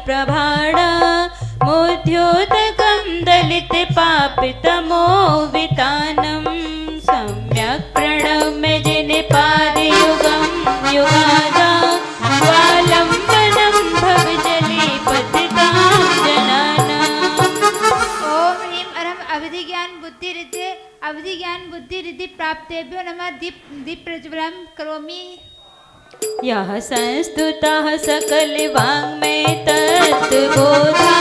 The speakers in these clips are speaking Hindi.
प्रभाण मोध्योदकं दलितपापितमो वितानं सम्यक् प्रणम्य जनिपादयुगं युगादा स्वालम्बनं भवजले पतितां जनानाम्। ओम ह्रीं अरम अवधि ज्ञान बुद्धि रिद्धि प्राप्तेभ्यो नमः। दीप प्रज्वलं करोमि। यः संस्तुतः सकल वाङ्मय तत्त्वबोधा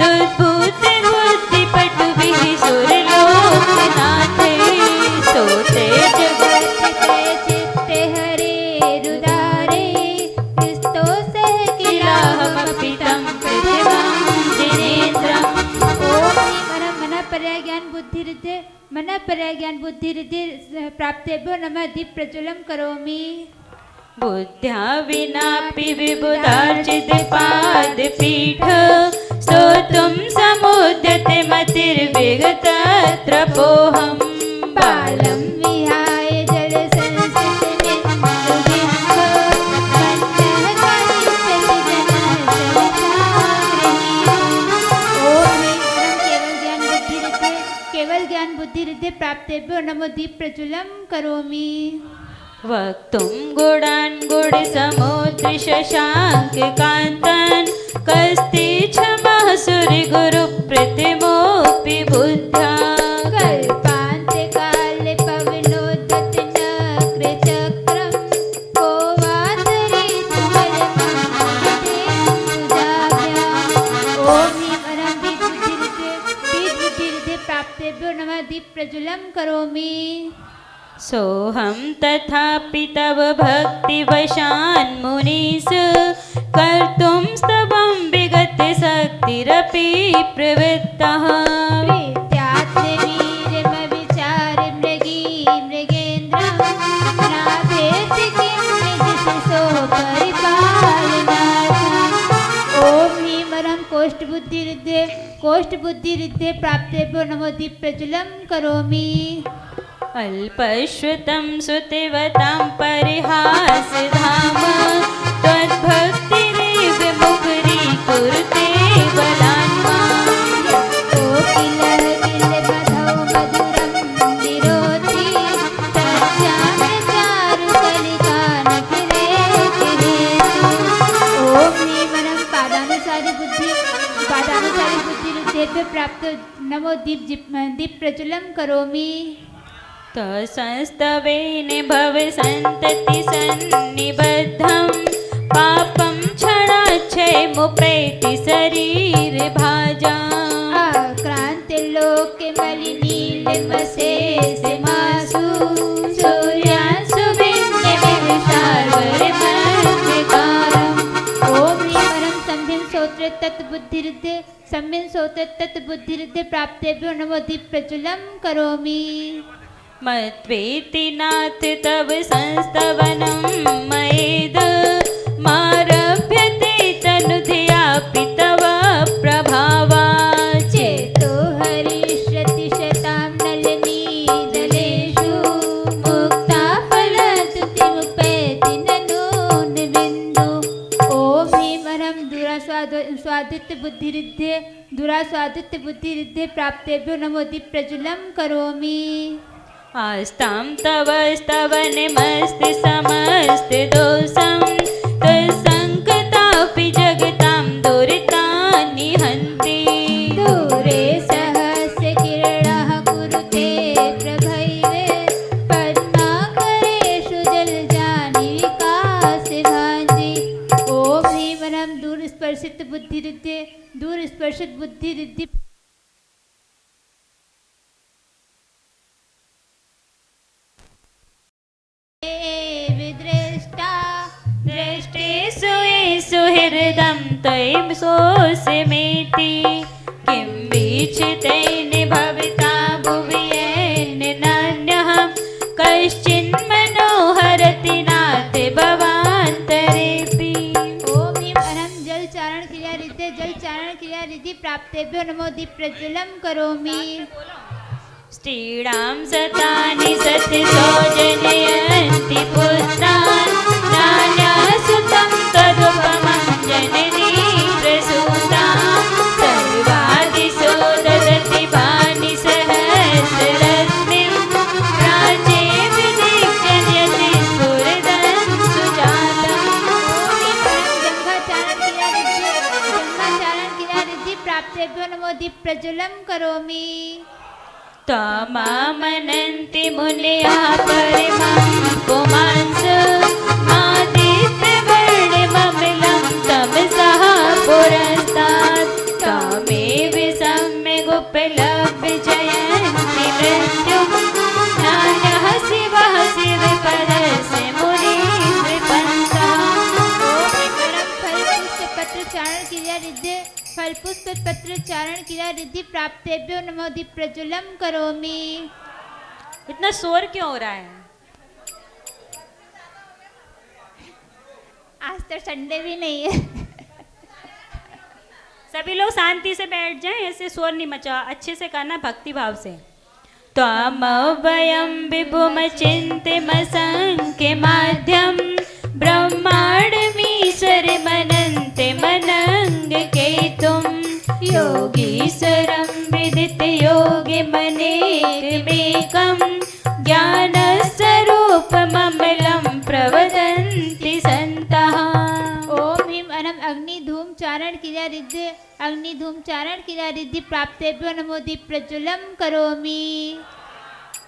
दुर्बुद्धिबुद्धिपटुभिः सुरलोकनाथैः स्तोते जगत्ते चित्ते हरेरुदारे क्रिस्तोसः किलाहमपि तं पृथिवां जिनेन्द्रम्। ओम ह्रीं अरम मन पर्या ज्ञान बुद्धि रिद्धि प्राप्तेभ्यो नमः। दीप प्रज्वलं करोमि। बुद्ध्या विनापि विबुधार्चित पादपीठ स्तोतुं समुद्यते मतिर्विगतत्रपोऽहं बालं विहाय जलसंस्थितमिन्दुबिम्ब केवल ज्ञान बुद्धि रिद्धि प्राप्तेभ्यो नमो। दीप प्रज्वलं करोमि। वक्तुं गुणान् गुणसमुद्रशशाङ्ककान्तान् कस्ति क्षमः सूर्यगुरुप्रतिमोऽपि बुद्ध्या कल्पान्ते काले पवनोद्यत नक्रचक्रं को वातरेतु बलमं ओम ह्रीं अरं बीजबुद्धिरिद्धे प्राप्तेभ्यो नमः। दीप प्रज्वलं करोमि। सोऽहं तथापि तव भक्तिवशान् मुनीस् कर्तुं स्तवं विगतशक्तिरपि प्रवृत्तः प्रीत्यात्मवीर्यमविचार्य मृगेन्द्रं नाभेति किं निजशिशो परिपालनार्थम्। ओम ह्रीं अरं कोष्ठबुद्धिरिद्धे प्राप्तेभ्यो नमो। दीप प्रज्वलं करोमि। अल्पश्रुतं सुतिवतां परिहासधाम त्वद्भक्तिरेव मुखरीकुरुते बलान्मा कोकिलमधौ मधुरं निरोधि तस्यामृतारुकलिकानखिलेति। ओम ह्रीं अरं पादानुसारि बुद्धिरुद्धेभ्यो प्राप्त नमो। दीप प्रज्वलं करोमि। तत्संस्तवेन भव सन्तति सन्निबद्धं पापं क्षणाच्छयमुपैति शरीरभाजा आक्रान्ते लोके मलिनीलमशेषमासु सूर्यांशु विन्यविशार्वरमन्विकारम्। ओम ह्रीं अरं सम्यं सोत्र तत्बुद्धिरिद्धे प्राप्तेभ्यो नमो। दीप प्रज्वलं करोमि। मत्वेति नाथ तव संस्तवनं मयेद मारभ्यते तनुधियापि तव प्रभावात् चेतो हरिष्यति शतां नलिनीदलेषु मुक्ता फलतुतिमुपैति ननु निबिन्दु। ओम ह्रीं अरं दुरास्वादित्य बुद्धिरिद्धे प्राप्तेभ्यो नमो। दीप प्रज्वलं करोमि। आस्तां तव स्तवनमस्ति समस्ति दोषं तत्सङ्कतापि जगतां दुरितानि हन्ति दूरे सहस्य किरणः कुरुते प्रभैवे पद्माकरेषु जलजानि विकासे भान्ति। ओम ह्रीं अरं दूरस्पर्शित बुद्धिरिद्धि दृष्टेषु येषु हृदं त्वयि सोऽस्मीति किं वीक्षितेन भवता भुवि येन नान्यः कश्चिन्मनोहरति नाथ भवान्तरेऽपि। ओम ह्रीं अरं जलचारण क्रिया रिद्धि प्राप्तेभ्यो नमो। दीप प्रज्वलं करोमि। स्त्रीणां सतानि सति सौजनयन्ति पुत्रान् नान्यासुतं तदुपमं जननी प्राप्तेभ्यो नमो दीप प्रज्वलं करोमि। त्वमामनन्ति मुनयः परिमं पुमांस मादित्यवर्णिममिलं तमसः पुरस्तात् त्वमेव सम्यगुपलभ्य जयन्ति मृत्युं नान्यः शिवः शिवपरस्य मुनिर्नृपन्तः। फल पुष्प पत्र चारण क्रिया रिद्धि प्राप्तेभ्यो नमो दीप प्रज्वलं करोमि। इतना शोर क्यों हो रहा है? आज तो संडे भी नहीं है। सभी लोग शांति से बैठ जाएं, ऐसे शोर नहीं मचा, अच्छे से करना भक्ति भाव से। त्वमव्ययं विभुमचिन्त्यमसङ्ख्य माध्यं ब्रह्माण्डमीश्वरमनन्ते मनङ्गकेतुं योगीश्वरं विदितयोगिमनेकमेकं ज्ञानस्वरूपममलं प्रवदन्ति सन्तः। ओम ह्रीं अनम अग्नि धूम चारण क्रिया रिद्धि अग्नि धूम चारण क्रिया रिद्धि प्राप्तेभ्यो नमो दीप प्रज्वलं करोमि।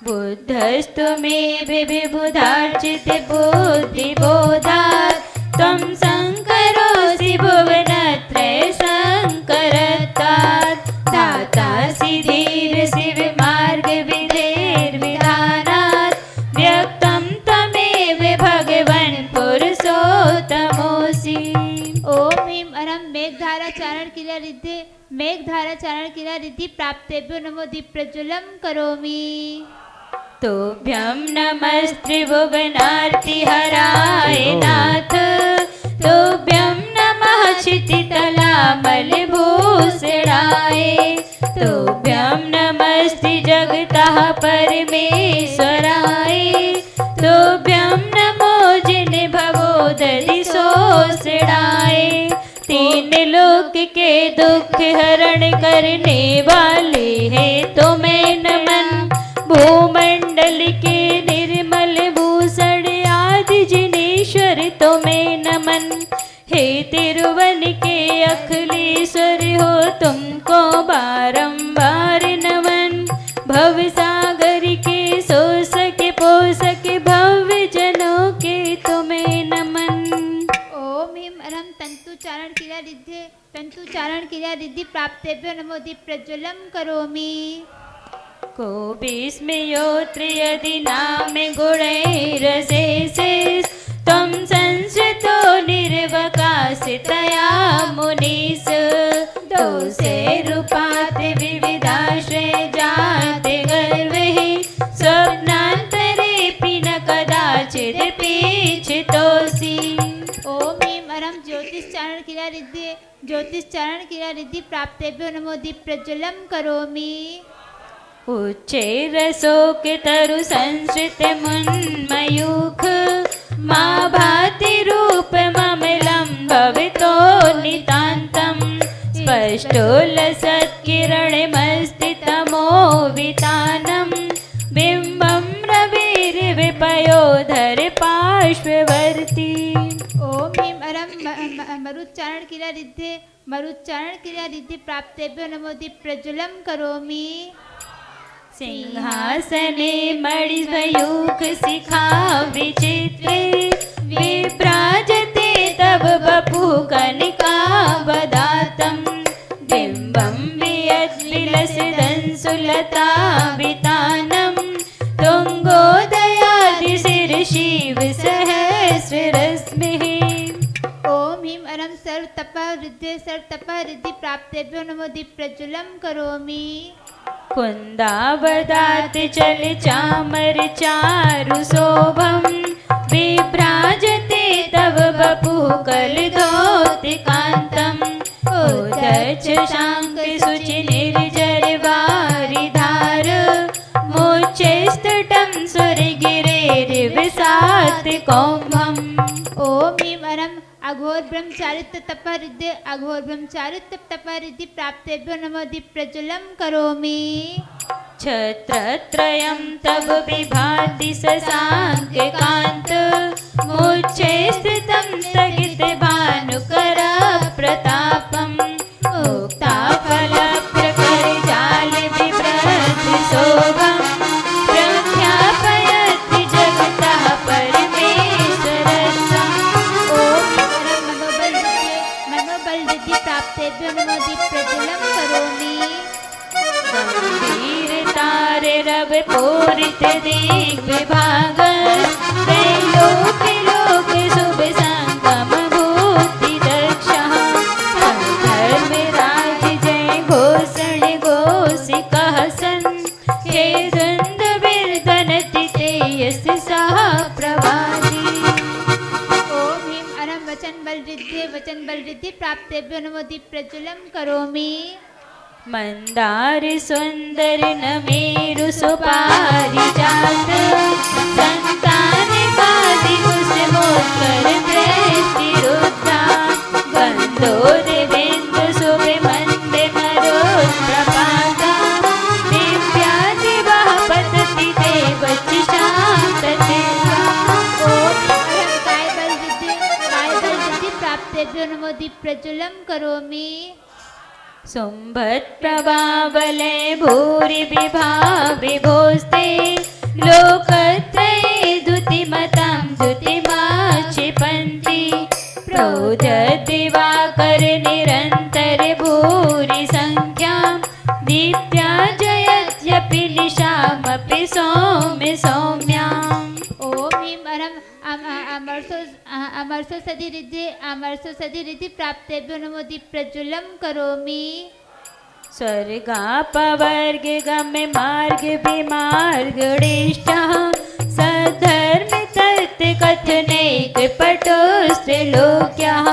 बुद्धस्तु मे विबुधार्चिते बुद्धिबोधात् त्वं शङ्करोऽसि भुवनत्रय शङ्करत्वात् दातासि धीरसि विमार्गविधेर्विधानात् व्यक्तं त्वमेव भगवन् पुरुषोत्तमोऽसि। ओम ह्रीं अनम मेघधारा चारण क्रिया रिद्धि मेघधारा चारण क्रिया रिद्धि प्राप्तेभ्यो नमो दीप प्रज्वलं करोमि। तुभ्यं नमस्त्रिभुवनार्तिहराय नाथ तुभ्यं नमः क्षितितलामलभूषणाय तुभ्यं नमस्ते जगतः परमेश्वराय तुभ्यं नमो जिनभवोदधिशोषणाय तीन लोक के दुख हरण करने वाले है तुम्हें नमन भूमंडल के निर्मल भूषण आदि जिनेश्वर तुम्हें नमन हे तिरुवन के अखिलेश्वर हो तुमको बारंबार नमन भव सागर के शोषक पोषक भव्य जनों के तुम्हें नमन। ओम ह्रीं अनम तंतु चारण क्रिया रिद्धि प्राप्तेभ्यो नमो दीप प्रज्वलं करोमि। को विस्मयोऽत्र यदि नाम गुणैरशेषे त्वं संश्रितो निर्वकाशितया मुनीश दोषैरुपात् विविधाश्रय जाते गर्वैः स्वप्नान्तरेऽपि न कदाचिदपीक्षितोऽसि। ओम ह्रीं अरम ज्योतिष चारण क्रिया रिद्धि प्राप्तेभ्यो नमो दीप प्रज्वलं करोमि। उच्चैरशोकतरु संश्रित मुन्मयूख मा भाति रूपममलं भवितो नितान्तं स्पष्टोलसत्किरणमस्तितमोवितानं बिम्बं रविर्विपयोधर पार्श्ववर्ती। ओम ह्रीं अरम मरुच्चारण क्रिया रिद्धि प्राप्तेभ्यो नमो दीप प्रज्वलं करोमि। सिंहासने मणिमयूख शिखा विचित्रे विभ्राजते तव वपुः कनिकावदातं बिम्बं वियद्विलसितंसुलतावितानं तुङ्गोदयादिशिरशिव सहस्ररश्मिः। ओम ह्रीं अरम सर्वतपः रिद्धि प्राप्तेभ्यो नमो दीप प्रज्वलं करोमि। कुन्दावदात् चल चामर चारु शोभं विभ्राजते तव वपुः कलधौतिकान्तम् उदच्च शाङ्क शुचि निर्जरवारिधार मोच्चैस्तटं सुरगिरेर्विशात् कौम्भम्। ओम ह्रीं अरम अघोर ब्रह्मचारित्व तपः रिद्धि प्राप्तेभ्यो नमो दीप प्रज्वलं करोमि। छत्रत्रयं तव विभाति शशाङ्ककान्त मुच्चे स्थितं स्थगितभानुकर प्रतापम् उक्ताफला बलरिद्धि प्राप्तेभ्यो नमो दीपप्रज्वलं करोमि। गंभीरतारे रव पूरित दिग् विभाग त्रैलोक लोक शुभ संगम भूति दक्षः धर्म राज जय घोषण घोषि कहसन हे द्वंद बिरदनति तेयस सह प्रवादी। ओम ह्रीं अरं वचन बलरिद्धि प्राप्तेभ्यो नमो दीपप्रज्वलं करोमि। मंदार सुंदर नमेरु सुपारिजात संतान कादि कुसुमोत्कर दृष्टि रुद्रा गंधोर बिंदु शुभ मंद मरोज प्रपाता दिव्यादिवाह पतति देवचि शांत ओम अरं काय बलरिद्धि प्राप्तेभ्यो नमो दीपप्रज्वलं करोमि। सुंभत प्रभावलय भूरि विभाविभोस्ते लोकत्रये द्युतिमतां द्युतिमाक्षिपन्ति प्रोजत दिवाकर निरन्तर भूरि संख्यां दीप्त्या जयत्यपि निशामपि सौम्य सौम्याम्। ओम ह्रीं अरं अमरसो सदि रिद्धि प्राप्तेभ्यो नमो दीपप्रज्वलं करोमि। स्वर्गापवर्ग गम्य मार्ग विमार्गणिष्ठः सधर्म तत् कथनेक पटोस्त्रिलोक्यः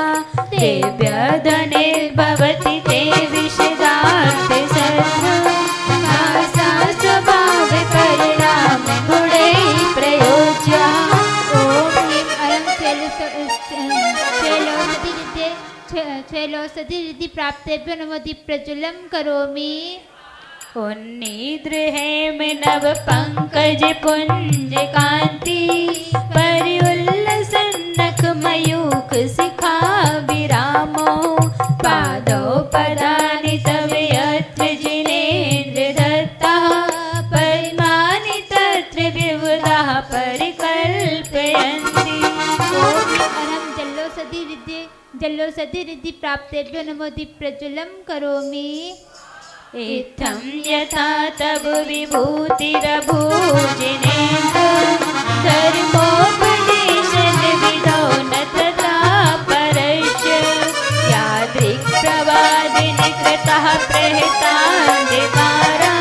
तेभ्यधने भवति ते विषदार्थ सद्भासा स्वभाव परिणाम गुणैः प्रयोज्यः। ओम ह्रीं अरं छेलोसधि रिद्धि प्राप्तेभ्यो नमो दीपप्रज्वलं करोमि। उन्नीद्रहेम नव पंकज पुंज कांति परिउल्लसन्नख मयूख शिखा विरामो पादौ पदानि तव यत्र जिनेन्द्र दत्तः पद्मानि तत्र विबुधाः परिकल्पयन्ति। ओम अरं जल्लोसधि रिद्धि प्राप्तेभ्यो नमो दीपप्रज्वलं करोमि। इत्थं यथा तव विभूतिरभूजिनेन्द्र धर्मोपदेशन विधौ न तथा परस्य यादृक्प्रवादिनि कृतः प्रहतान्धिकारा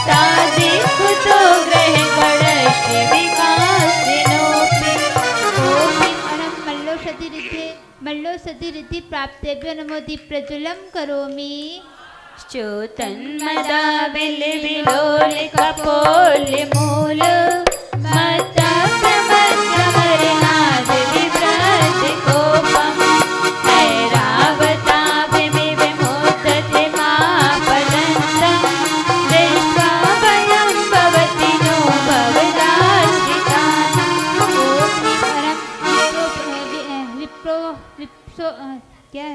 तादृक्कुतो ग्रहगणस्य विकासिनोऽपि। ओम ह्रीं अरं मल्लोसधि रिद्धि प्राप्तेभ्यो नमो दीपप्रज्वलं करोमि। च्युतन्मदा विलोल कपोल मूल मता प्रमथमरनाद विव्रत कोपम् ऐरावताभिमिव मोदते मापदन्तम् दृष्ट्वा भयं भवति नो भवदाश्रितानाम्। ओम ह्रीं अरं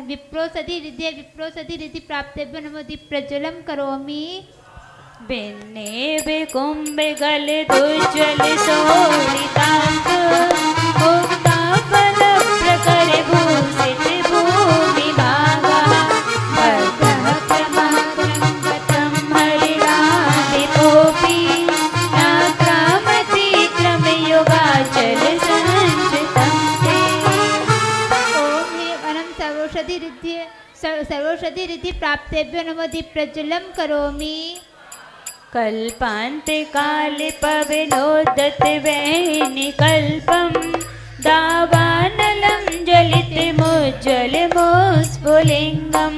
विप्रोसधि रिद्धि प्राप्तेभ्यो नमो दीपप्रज्वलं करोमि। भिन्ने विकुम्भ गल दुज्ज्वल शोभितांग मुक्ता फल प्रकर भूषित भूमि भागः वर्गः क्रमः हरिणादिपोऽपि नाक्रामति क्रमयुगाचल संचितं ते। ओम ह्रीं अरं सर्वौषधि रिद्धि प्राप्तेभ्यो नमो दीपप्रज्वलं करोमि। कल्पान्ते काले पवनोदत वैनिकल्पं दावानलं ज्वलितमुज्ज्वलमुस्फुलिङ्गं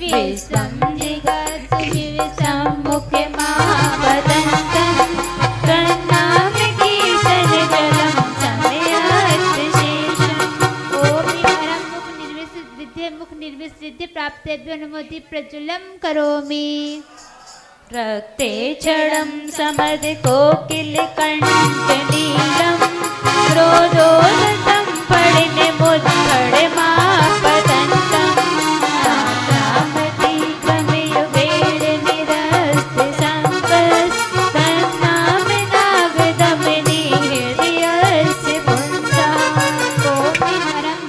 विश्वं जिगत्सुविसम्मुखमापदन्तं तन्नामकीर्तनजलं समयात्मशेषम्। ओम ह्रीं अरं मुख निर्विसृज्य प्राप्तेभ्यो नमो दीपप्रज्वलं करोमि। रक्ते क्षणं समद कोकिल कंठनीलं क्रोधोदतं पडिनिमुद्भडमापदन्तं तात्रामतिक्रमयुगेण निरस्त संकस्तन्नामनागदमनि हृदयस्य पुंसः। ओम ह्रीं अरं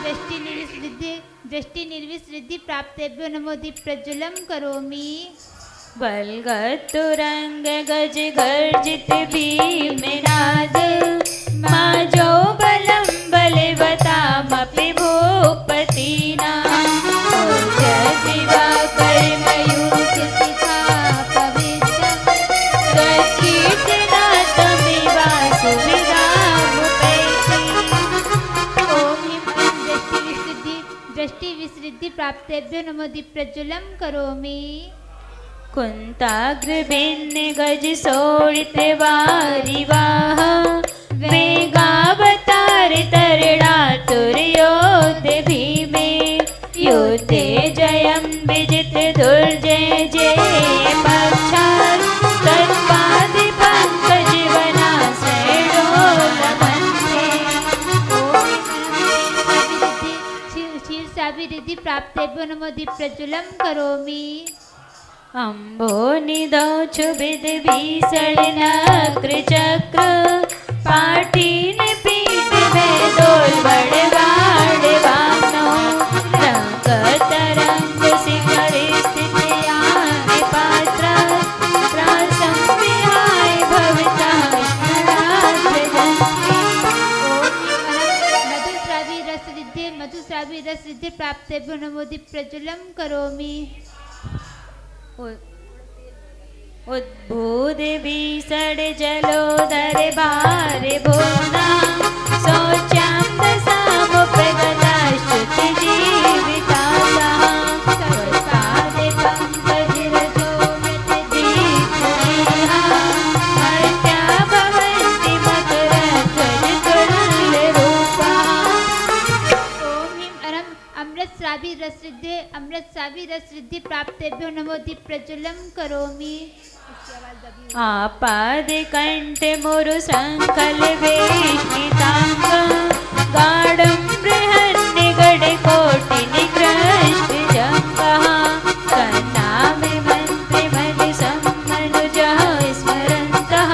दृष्टि निर्विसृद्धि प्राप्तेभ्यो नमो दीप प्रज्वलम करोमि। बलगतुरंग गज गर्जित भीमनाद माजो बलं बलवतामपि भूपतिना दिवाकर मयूख शिखा पवित्रं तत्कीर्तनात्मिवासु विरामुपैति। ओम ह्रीं दृष्टि विसृद्धि प्राप्तेभ्यो नमो दीप प्रज्वलम करोमि। कुंताग्रभिन्न गज शोणित वारिवाह वेगावतार तरणातुर्योधे भीमे युद्धे जयं विजित दुर्जय जय पक्षात् तत्पादि पंकज वनाश्रयो लभन्ते। शीर्षाभिवृद्धि प्राप्तेभ्यो नमो दीप प्रज्वलम करोमि। अम्बो निधौ क्षुभिद भीषण नक्र चक्र पाठीन पीठ वेदोल बड़वाड़ वानो रंग तरंग शिखर स्थित यान पात्र त्रासं विहाय भवता मधुस्रावी रस रिद्धि प्राप्तेभ्यो नमो दीप प्रज्वलम करोमि। उद्भूत भीषण जलोदर भार भुवना शौचां दशामुपगता श्रुति जीविताः तत्पादे पंकज रजोमृत दीप्तिः मर्त्या भवन्ति मकरध्वज तुल्यरूपाः। ओम ह्रीं अमृतस्रावी रस रिद्धि प्राप्तेभ्यो नमो दीप प्रज्वलम करोमि। आपाद कंठ मुरु संकल वेष्टितांग गाढ़ं बृहन् निगड कोटि निकृष्ट जंगः तन्नामे मंत्रि मणि सम्मनुजः स्मरन्तः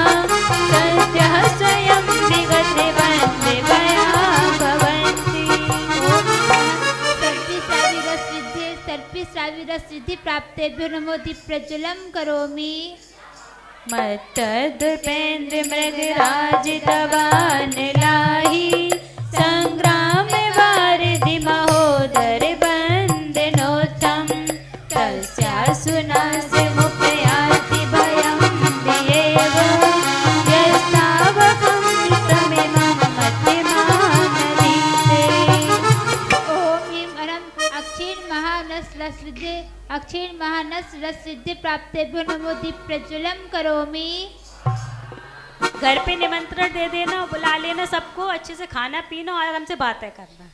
सद्यः स्वयं विगते वन्दे भया भवन्ति। सर्पिस्रावी रस रिद्धि प्राप्तेभ्यो नमो दीप प्रज्वलम करोमि। मत्तद्पेन्द्र मृगराज दवान लाही संग्राम वारिधि महोदर बंदनोत्तम तस्यासुनास्य मुपयाति भयं दिएव यस्तावकं तमिमं मतिमानदीते। ओम ह्रीं अक्षीण महानस रस रिद्धि प्राप्तेभ्यो नमो दीप प्रज्वलम करोमि। घर पे निमंत्रण दे देना, बुला लेना सबको, अच्छे से खाना पीना और आराम से बातें करना।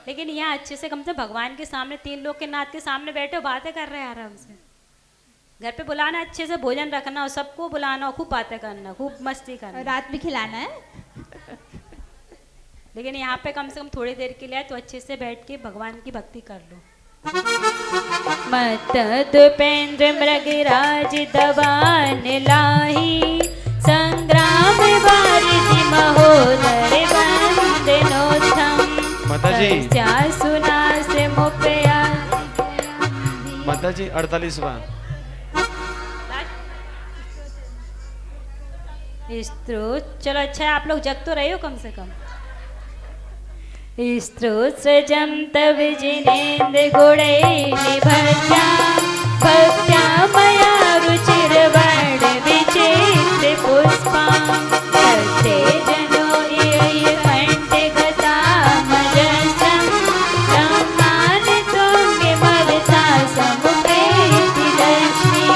लेकिन यहाँ अच्छे से कम से भगवान के सामने 3 लोग के नाथ के सामने बैठे हो, बातें कर रहे हैं आराम से। घर पे बुलाना, अच्छे से भोजन रखना और सबको बुलाना और खूब बातें करना, खूब मस्ती करना, रात में खिलाना है। लेकिन यहाँ पे कम से कम थोड़ी देर के लिए तो अच्छे से बैठ के भगवान की भक्ति कर लो। मत्तद्पेन्द्र मृगराज दवान लाही संग्राम वारिधि महोदर बंदनोत्तम तस्यासुनास मुपया। माताजी 48वां स्त्रोत। चलो अच्छा है, आप लोग जग तो रहे हो कम से कम। स्त्रोत्सजं तव जिनेन्द्र गुणैः भक्त्या भक्त्या मया रुचिर्वर्ण विचित्र पुष्पां तत्ते जनो इह कण्ठे गतामजस्रं सम्मानितोऽङ्गिमवसा समुपैति लक्ष्मी।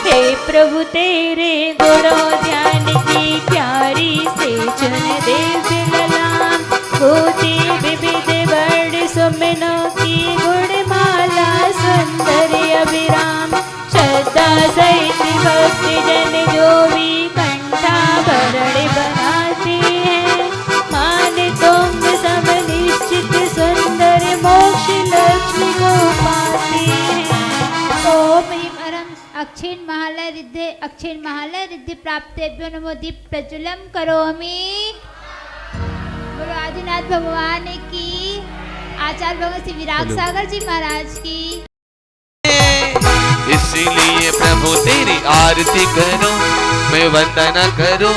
हे प्रभु तेरे गुणों ध्यान की प्यारी से चुन देव ललाम भूति विविध वर्ण सुमनों की गुणमाला सुंदर अभिराम श्रद्धा सहित भक्ति जन जो भी कंठा भरण बनाती है मान तुम सब निश्चित सुंदर मोक्ष लक्ष्मी को पाती है। ओम ह्रीं अक्षीण महालय रिद्धि प्राप्तेभ्यो नमो दीप प्रज्वलम करोमि। बोलो आदिनाथ भगवान की। आचार्य भगवान श्री विराग सागर जी महाराज की। इसीलिए प्रभु तेरी आरती करो, मैं वंदना करो,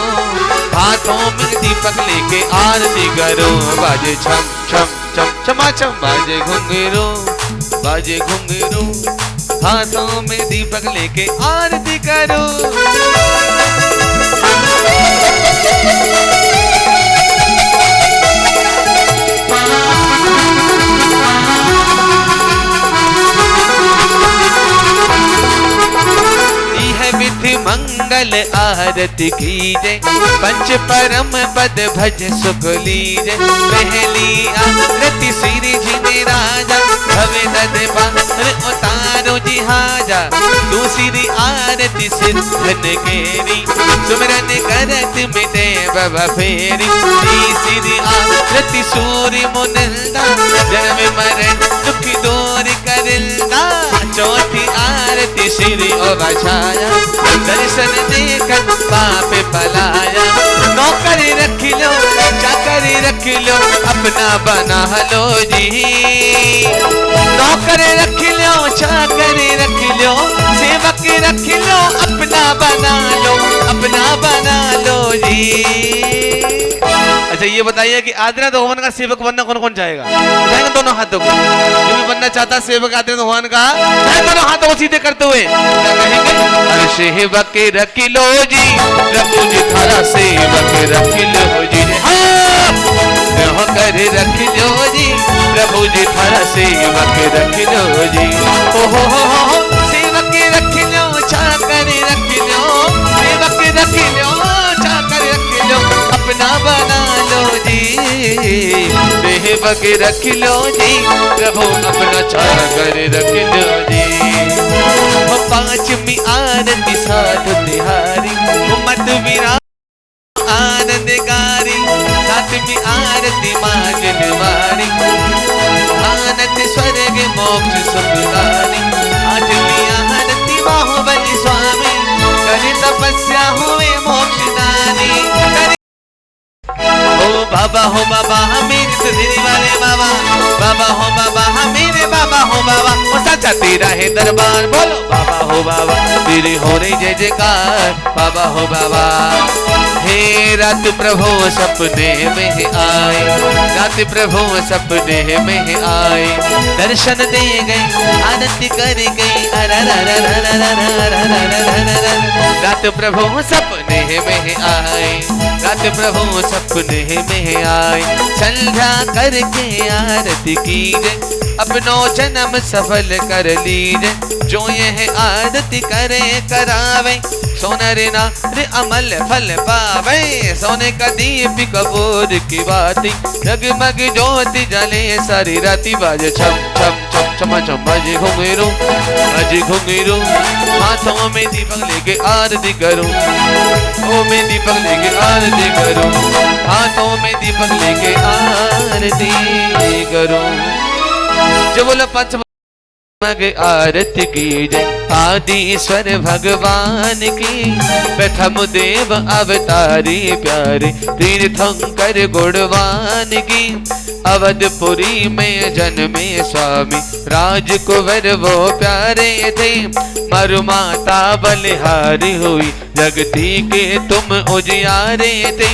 हाथों में दीपक लेके आरती करो। बाजे छम छम छम छमा छम, बाजे घुंघरू, बाजे घुंघरू, हाथों में दीपक लेके आरती करो। विधि मंगल आरती कीजे, पंच परम पद भज सुख लीजे। पहली आरती श्री जी ने राजा, भवे दद पार उतारो जी हाजा। दूसरी आरती सिद्धन केरी, सुमिरन करत मिटे बब फेरी। तीसरी आरती सूर्य मुनंदा, जन्म मरण दुख दूर करिंदा। चौथी आरती श्री ओबाछाया, दर्शन देकर पाप पलाया। नौकरी रख लो, चाकरी रख लो, अपना बना लो जी। नौकरी रख लो, चाकरी रख लो, सेवक रख लो, अपना बना लो, अपना बना लो जी। अच्छा ये बताइए कि आदिनाथ भगवान का सेवक बनना कौन कौन चाहेगा? उठाएंगे दोनों हाथों को। जो भी बनना चाहता सेवक आदिनाथ भगवान का, दोनों हाथों को सीधे करते हुए क्या कहेंगे? अरे सेवक रख लो जी, प्रभु जी थारा सेवक रख लो जी। हाँ कर रख लो जी, प्रभु जी थारा सेवक रख लो जी। हो सेवक रख लो, चाकर रख लो, सेवक रख लो, चाकर रख लो, अपना बना लो जी। सेवक रख लो जी, प्रभु अपना चाकर रख लो जी। पांचवी आरती साधु तिहारी, मत विरा आनंदकारी। सातवीं आरती मां जनवारी, आनंद स्वर्ग मोक्ष सुखदानी। आठवीं आरती बाहुबली स्वामी, करे तपस्या हुए मोक्षदानी। ओ बाबा हो बाबा मेरे सुधरी वाले बाबा, बाबा हो बाबा मेरे बाबा हो बाबा। ओ सच्चा तेरा है दरबार, बोलो बाबा हो बाबा, तेरे हो रही जय जयकार बाबा हो बाबा। हे रात प्रभु सपने में आए, रात प्रभु सपने में आए। दर्शन दे गए, आनंद कर गए, रात प्रभु सपने में आए, रात प्रभु सपने में आए। संध्या करके आरती कीजे, अपनो जन्म सफल कर लीजे। जो यह आरती करे करावे, सोनरे नार अमल फल पावे। सोने का दीप कपूर की बाती, जगमग ज्योति जले सारी राती। बाजे छम छम छम छम छम, बाजे घुंघरू, बाजे घुंघरू, हाथों में दीपक लेके आरती करूं। ओ में दीपक लेके आरती करूं, हाथों में दीपक लेके आरती करूं। जो बोला पंच मग आरती की जय, आदिश्वर भगवान की। प्रथम देव अवतारी प्यारे, तीर्थंकर गुणवान की। अवधपुरी में जन्मे स्वामी, राजकुंवर वो प्यारे थे। मरु माता बलिहारी हुई, जगती के तुम उजियारे थे।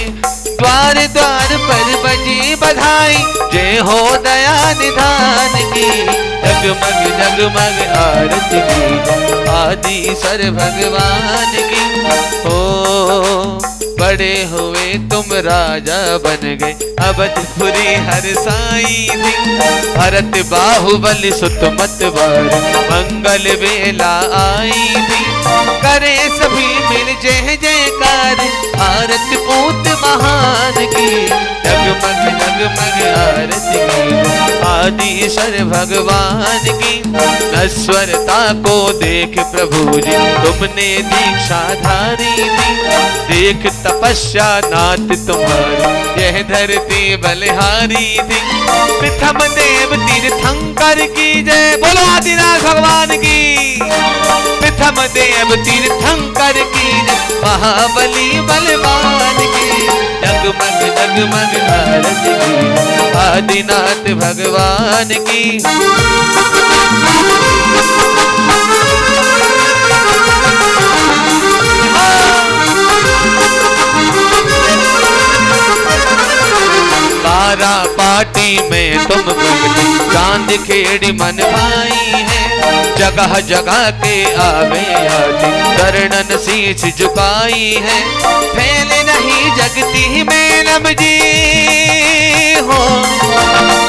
द्वार द्वार पर बजी बधाई, जय हो दया निधान की। जगमग जगमग आरती की, आदिश्वर भगवान की। ओ बड़े हुए तुम राजा बन गए, अवधपुरी हर साई थी। भरत बाहुबली सुत मतवार, मंगल बेला आई थी। करे सभी मिल जय जयकार, भारत पूत महान की। जगमग जगमग आरती की, आदिश्वर भगवान की। नश्वरता को देख प्रभु जी, तुमने दीक्षा धारी थी। देख तपस्या नाथ तुम्हारी, यह धरती बलिहारी थी। प्रथम देव तीर्थंकर की जय, बोलो आदिनाथ भगवान की। प्रथम देव तीर्थंकर की जय, महाबली बलवान की। जगमग जगमग आरती की आदिनाथ भगवान की। बारा पार्टी में तुम गुजरी चांद खेड़ी मन भाई है। जगह जगह के आवे आती चरणन शीश झुकाई है। फैल नहीं जगती में नमजी हो,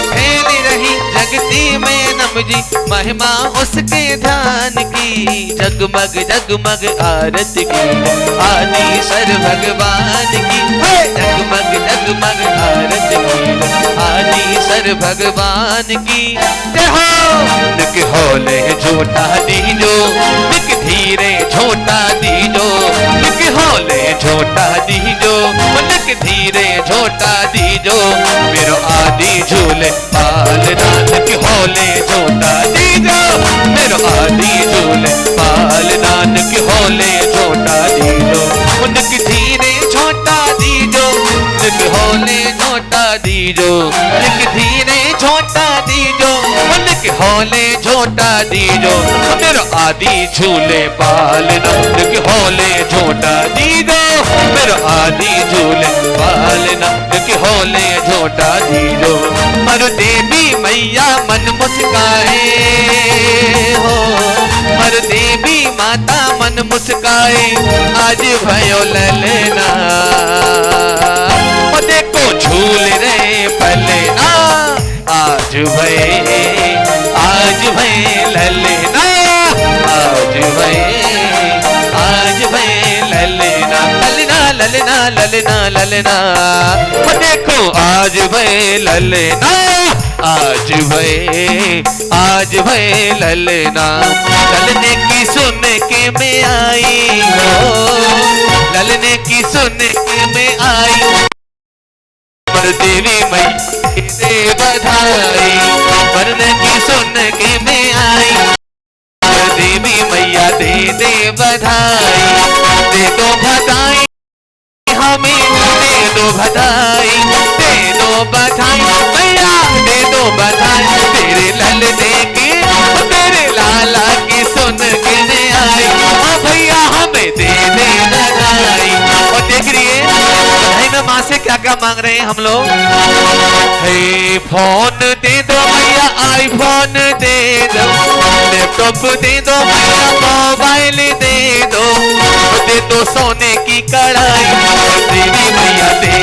फैल रही जगती में नमजी महिमा उसके ध्यान की। जगमग जगमग आरती की आदिशर भगवान की। जगमग जगमग आरती की आदिशर भगवान की। निक होले झूठा दीजो, निक धीरे झोटा दीजो, निक होले झोटा दीजो, निक धीरे झोटा दीजो। मेरो आदि झूले पालना, निक होले झोटा दीजो, मेरो आदि झूले पालना, निक होले झोटा दीजो, निक धीरे झोटा दीजो, निक होले झोटा दीजो, निक धीरे झोटा दीजो, निक होले झोटा दीजो। मेरो आदि झूले पालना, निक होले झोटा दीजो, मेरो आदि झूले पालना, निक होले झोटा दीजो। मर देवी मैया मन मुस्काए हो, मर देवी माता मन मुस्काए। आज भयो ललना देखो झूल रहे पलना, आज भये ललना, आज भये ललना, ललना ललना ललना ललना। देखो आज भये ललना, आज भये ललना। ललने की सुन के मैं आई हो, ललने की सुन के मैं आई। मर देवी मैया दे बधाई, मरने की सुन के मैं आई। मर देवी मैया दे बधाई, दे दो बधाई हमें, दे दो बधाई, दे दो बधाई मैया, दे दो बधाई। तेरे ललने की तेरे लाला की सुन के मैं आई। हाँ भैया हमें दे बधाई। और देख रही है बधाई में माँ से क्या क्या मांग रहे हैं हम लोग। हे फोन दे दो भैया, आईफोन दे दो, लैपटॉप दे दो भैया, मोबाइल दे दो सोने की कढ़ाई। देवी मैया दे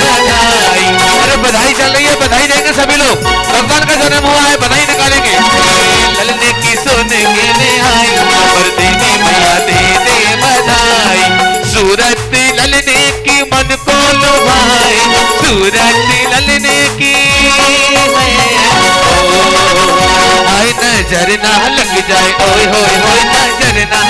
बधाई। अरे बधाई चल रही है, बधाई देंगे सभी लोग। भगवान का जन्म हुआ है, बधाई निकालेंगे। ललने की सुन के मैं आई, और देवी मैया दे बधाई। सूरत ललने की मन को लुभाए, सूरत ललने की है। नजर ना लग जाए, ओए होए होए नजर ना